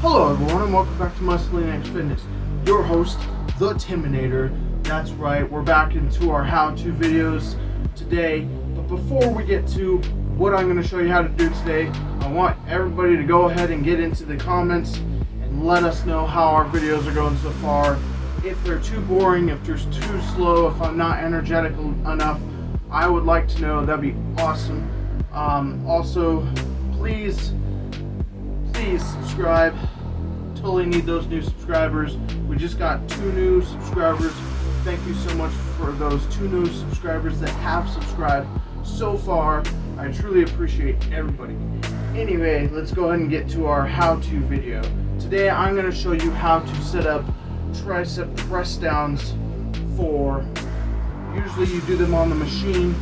Hello everyone and welcome back to Muscling X Fitness. Your host, the Timinator. That's right, we're back into our how-to videos today. But before we get to what I'm going to show you how to do today, I want everybody to go ahead and get into the comments and let us know how our videos are going so far. If they're too boring, if they're too slow, if I'm not energetic enough, I would like to know. That'd be awesome. Also, please subscribe. Totally need those new subscribers. We just got 2 new subscribers. Thank you so much for those 2 new subscribers that have subscribed so far. I truly appreciate everybody. Anyway, let's go ahead and get to our how-to video. Today I'm going to show you how to set up tricep press downs for, usually you do them on the machine,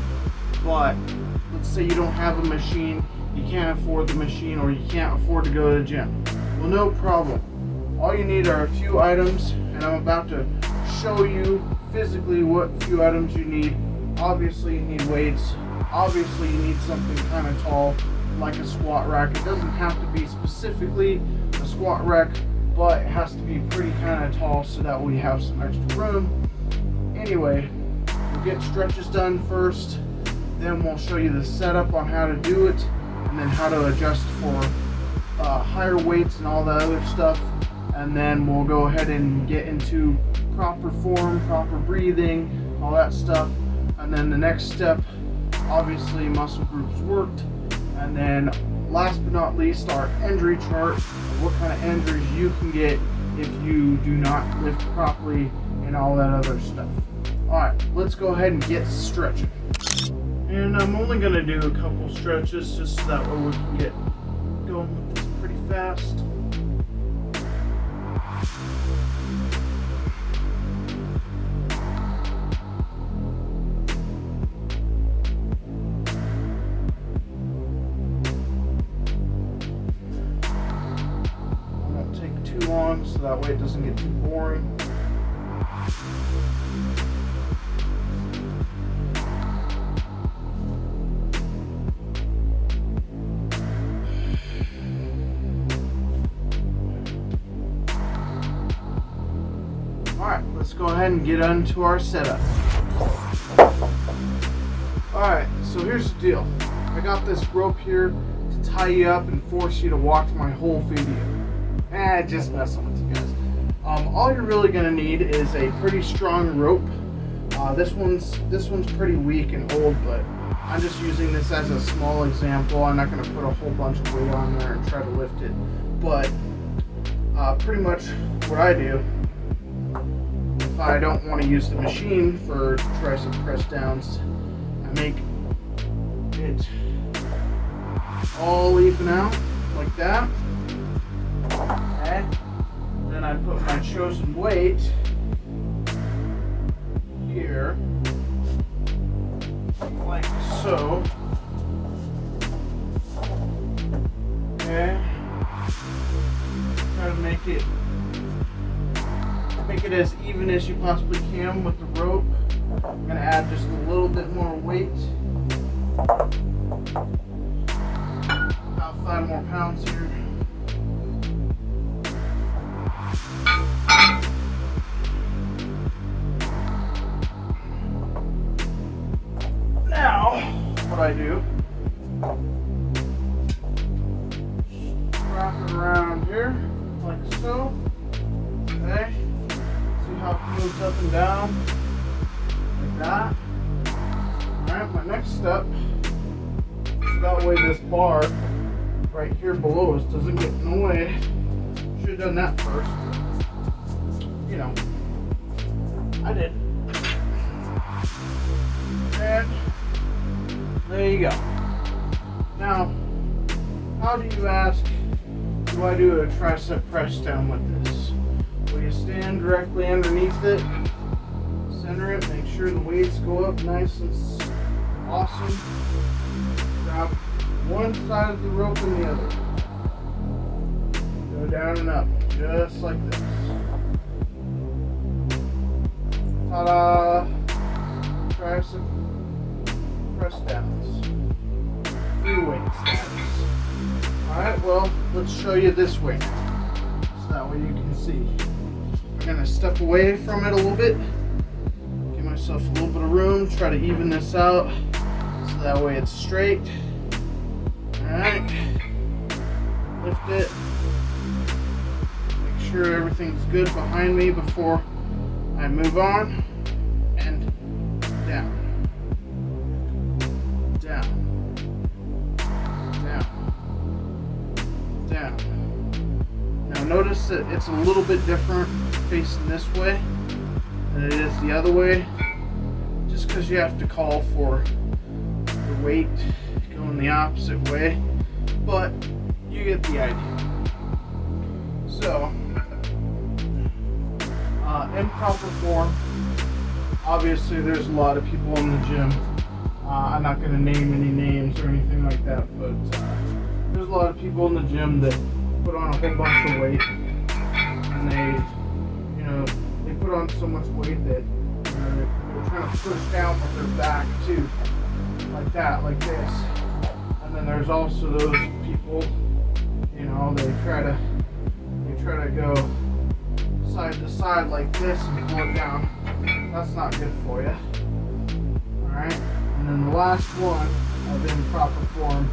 but let's say you don't have a machine, you can't afford the machine, or you can't afford to go to the gym. Well, no problem. All you need are a few items, and I'm about to show you physically what few items you need. Obviously you need weights. Obviously you need something kind of tall, like a squat rack. It doesn't have to be specifically a squat rack, but it has to be pretty kind of tall so that we have some extra room. Anyway, we'll get stretches done first, then we'll show you the setup on how to do it, and then how to adjust for higher weights and all that other stuff, and then we'll go ahead and get into proper form, proper breathing, all that stuff. And then the next step, obviously muscle groups worked, and then last but not least, our injury chart of what kind of injuries you can get if you do not lift properly and all that other stuff. Alright, let's go ahead and get stretching. And I'm only going to do a couple stretches just so that way we can get going with this pretty fast. I won't take too long so that way it doesn't get too boring. Alright, let's go ahead and get into our setup. Alright, so here's the deal. I got this rope here to tie you up and force you to watch my whole video. Just messing with you guys. All you're really going to need is a pretty strong rope. This one's pretty weak and old, but I'm just using this as a small example. I'm not going to put a whole bunch of weight on there and try to lift it. But pretty much what I do, if I don't want to use the machine for tricep press downs, I make it all even out like that. Okay. Then I put my chosen weight here, like so. Okay. Try to make it as even as you possibly can with the rope. I'm going to add just a little bit more weight. About 5 more pounds here. Now, what I do, wrap it around here, like so. Okay. See how it moves up and down, like that. Alright, my next step, so that way this bar right here below us doesn't get in the way. Should have done that first. You know, I did. And there you go. Now, how do you ask, do I do a tricep press down with this? Well, you stand directly underneath it, center it, make sure the weights go up nice and awesome. Grab one side of the rope and the other. Go down and up, just like this. Ta-da! Tricep press downs. Free weight status. Alright, well, let's show you this way now. so that way you can see. I'm gonna step away from it a little bit, give myself a little bit of room, try to even this out so that way it's straight. Alright, lift it, make sure everything's good behind me before I move on, and down, down, down, down. Now notice that it's a little bit different facing this way than it is the other way, just because you have to call for the weight going the opposite way, but you get the idea. So, in proper form, obviously there's a lot of people in the gym. I'm not going to name any names or anything like that, but there's a lot of people in the gym that put on a whole bunch of weight, and they put on so much weight that they're trying to push down with their back too, like that, like this. And then there's also those people, they try to go side to side like this and pull it down. That's not good for you. Alright, and then the last one of improper form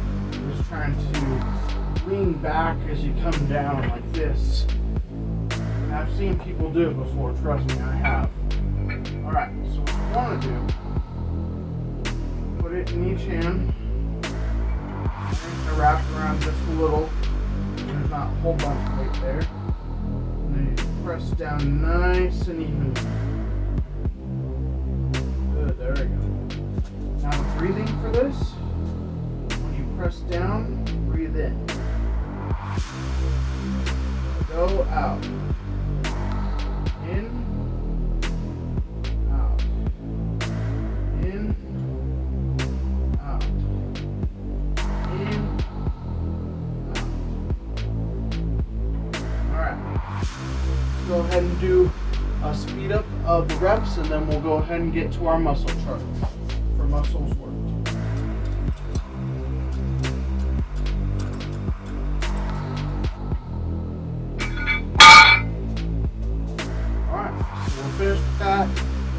is trying to lean back as you come down like this. And I've seen people do it before, trust me, I have. Alright, so what you want to do, put it in each hand, and wrap it around just a little. There's not a whole bunch of weight there. And then you press down nice and even. Good, there we go. Now the breathing for this, when you press down, breathe in. Go out. In. Out. In. Out. In. Out. Alright. Go ahead and do a speed up of the reps, and then we'll go ahead and get to our muscle chart for muscles worked. Finished with that,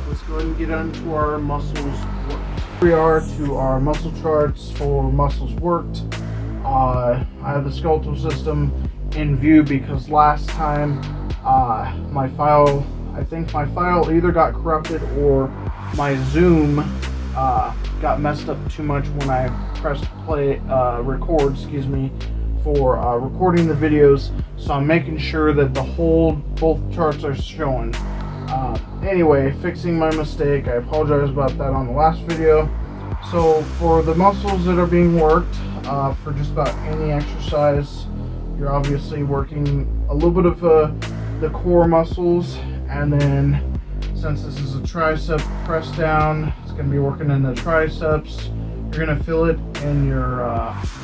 let's go ahead and get onto our muscles worked. Here we are to our muscle charts for muscles worked. I have the skeletal system in view because last time I think my file either got corrupted or my Zoom got messed up too much when I pressed record, for recording the videos. So I'm making sure that both charts are showing. Anyway, fixing my mistake. I apologize about that on the last video. So for the muscles that are being worked, for just about any exercise, you're obviously working a little bit of the core muscles, and then since this is a tricep press down, it's going to be working in the triceps. You're going to feel it in your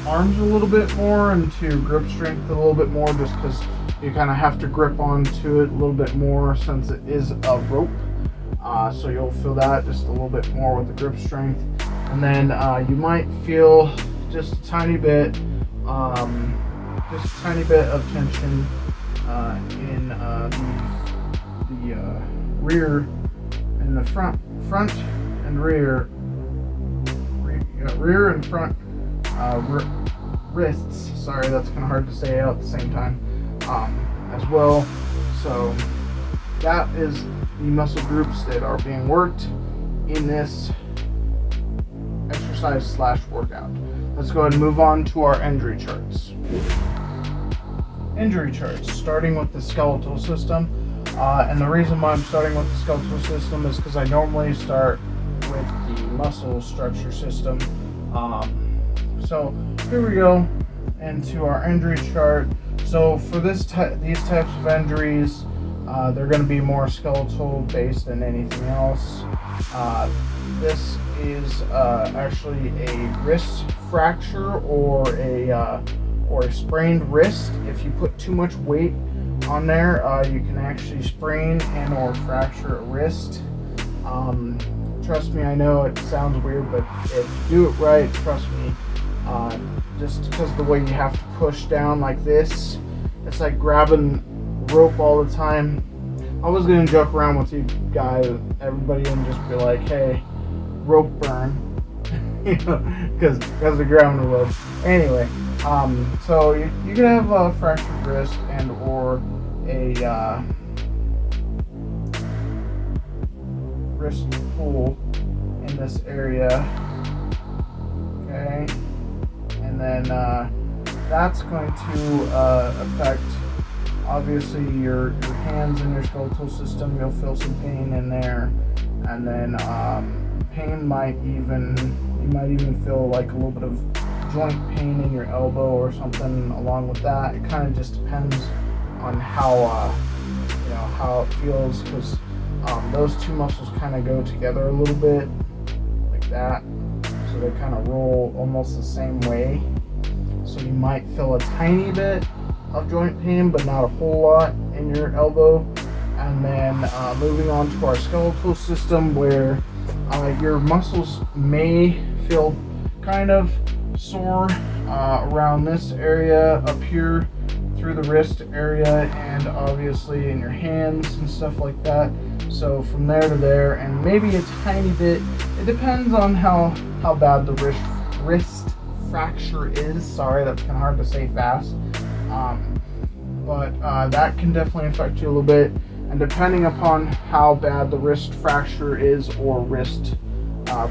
arms a little bit more, and to your grip strength a little bit more, just because you kind of have to grip onto it a little bit more since it is a rope. So you'll feel that just a little bit more with the grip strength. And then you might feel just a tiny bit of tension in the rear and the front and rear and front wrists. Sorry, that's kind of hard to say out at the same time. As well. So that is the muscle groups that are being worked in this exercise / workout. Let's go ahead and move on to our injury charts. Injury charts, starting with the skeletal system. And the reason why I'm starting with the skeletal system is because I normally start with the muscle structure system. So here we go into our injury chart. So for these types of injuries, they're going to be more skeletal based than anything else. This is actually a wrist fracture or a sprained wrist. If you put too much weight on there, you can actually sprain and or fracture a wrist. Trust me, I know it sounds weird, but if you do it right, trust me, just because of the way you have to push down like this, it's like grabbing rope all the time. I was gonna joke around with you guys, everybody, and just be like, "Hey, rope burn," you know, because they're grabbing the rope. Anyway, so you can have a fractured wrist and or a wrist pull in this area. Okay, and then that's going to affect obviously your hands and your skeletal system. You'll feel some pain in there, and then pain you might even feel like a little bit of joint pain in your elbow or something along with that. It kind of just depends on how how it feels, because those two muscles kind of go together a little bit like that, so they kind of roll almost the same way. So you might feel a tiny bit of joint pain, but not a whole lot in your elbow. And then moving on to our skeletal system, where your muscles may feel kind of sore around this area up here through the wrist area, and obviously in your hands and stuff like that. So from there to there, and maybe a tiny bit, it depends on how bad the wrist fracture is. Sorry, that's kind of hard to say fast. But that can definitely affect you a little bit, and depending upon how bad the wrist fracture is or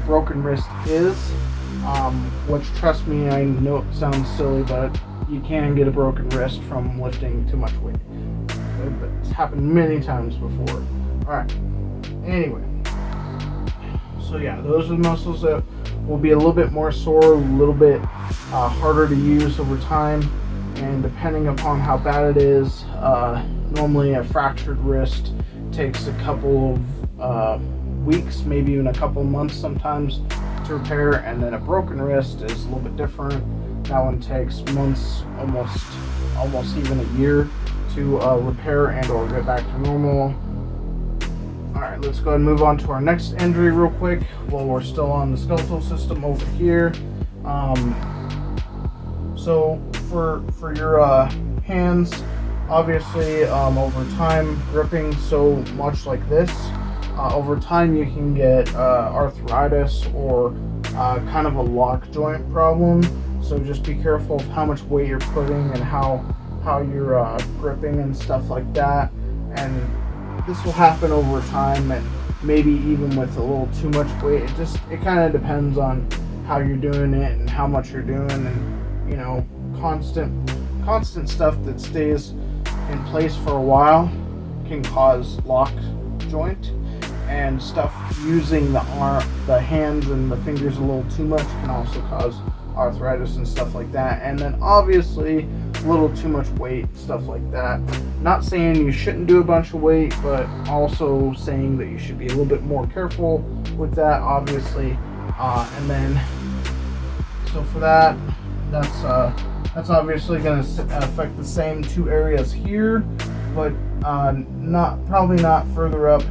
broken wrist is, which, trust me, I know it sounds silly, but you can get a broken wrist from lifting too much weight. It's happened many times before. Alright, anyway, so yeah, those are the muscles that will be a little bit more sore, a little bit harder to use over time. And depending upon how bad it is, normally a fractured wrist takes a couple of weeks, maybe even a couple of months sometimes to repair, and then a broken wrist is a little bit different. That one takes months, almost even a year to repair and or get back to normal. Alright, let's go ahead and move on to our next injury real quick while we're still on the skeletal system over here. So for your hands, obviously over time, gripping so much like this, over time you can get arthritis or kind of a lock joint problem. So just be careful of how much weight you're putting and how you're gripping and stuff like that. And this will happen over time, and maybe even with a little too much weight. It kind of depends on how you're doing it and how much you're doing, and you know, constant stuff that stays in place for a while can cause lock joint, and stuff using the hands and the fingers a little too much can also cause arthritis and stuff like that. And then obviously a little too much weight, stuff like that. Not saying you shouldn't do a bunch of weight, but also saying that you should be a little bit more careful with that, obviously. And then so for that, that's obviously going to affect the same two areas here, but probably not further up.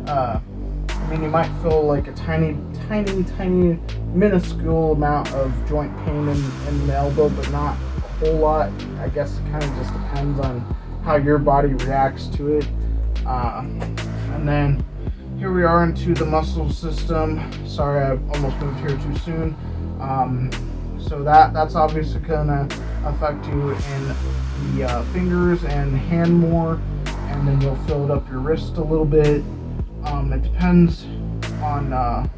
I mean, you might feel like a tiny minuscule amount of joint pain in the elbow, but not a whole lot. I guess it kind of just depends on how your body reacts to it. And then here we are into the muscle system. Sorry, I almost moved here too soon. So that's obviously gonna affect you in the fingers and hand more, and then you'll fill it up your wrist a little bit. It depends on,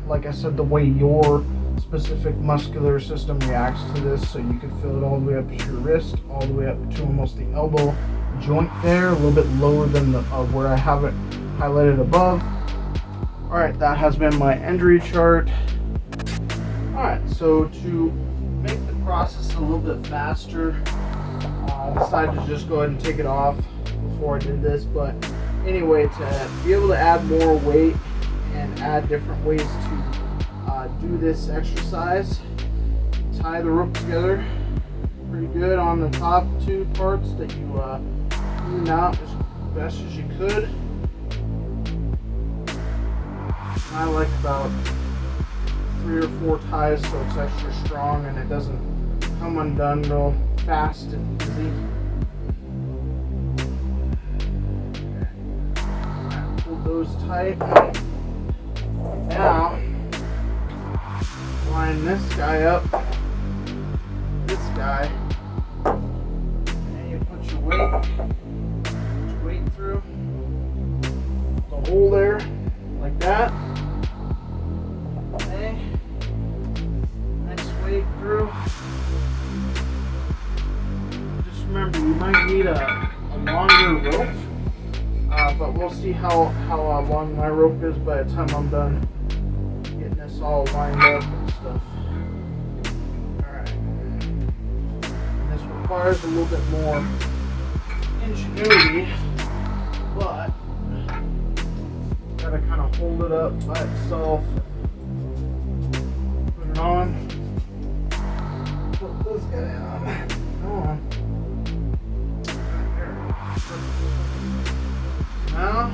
like I said, the way your specific muscular system reacts to this. So you can feel it all the way up to your wrist, all the way up to almost the elbow joint there, a little bit lower than where I have it highlighted above. Alright, that has been my injury chart. Alright, so to make the process a little bit faster, I decided to just go ahead and take it off before I did this. But anyway, to be able to add more weight and add different ways to do this exercise, tie the rope together pretty good on the top two parts that you clean out as best as you could. I like about 3 or 4 ties so it's extra strong and it doesn't come undone real fast and easy. those tight. Now, line this guy up, this guy, and you put your weight through the hole there, like that. Okay. Next weight through. Just remember, you might need a longer rope, but we'll see how long my rope is by the time I'm done getting this all lined up and stuff. Alright. This requires a little bit more ingenuity, but gotta kind of hold it up by itself. Put it on. Put this guy on. Come on. Now,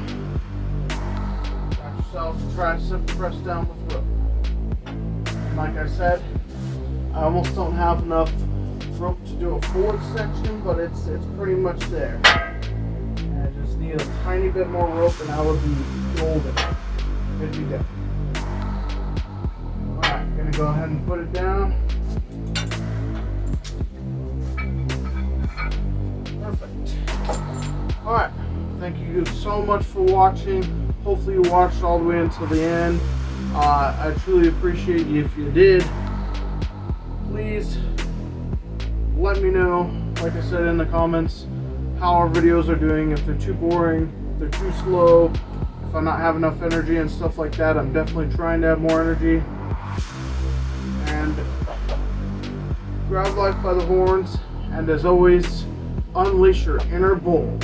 got yourself a tricep press down with rope. And like I said, I almost don't have enough rope to do a forward section, but it's pretty much there. And I just need a tiny bit more rope and I will be golden. Good to go. Alright, gonna go ahead and put it down. Perfect. Alright. Thank you so much for watching. Hopefully you watched all the way until the end. I truly appreciate you if you did. Please let me know, like I said in the comments, how our videos are doing. If they're too boring, if they're too slow, if I not have enough energy and stuff like that. I'm definitely trying to have more energy. And grab life by the horns, and as always, unleash your inner bull.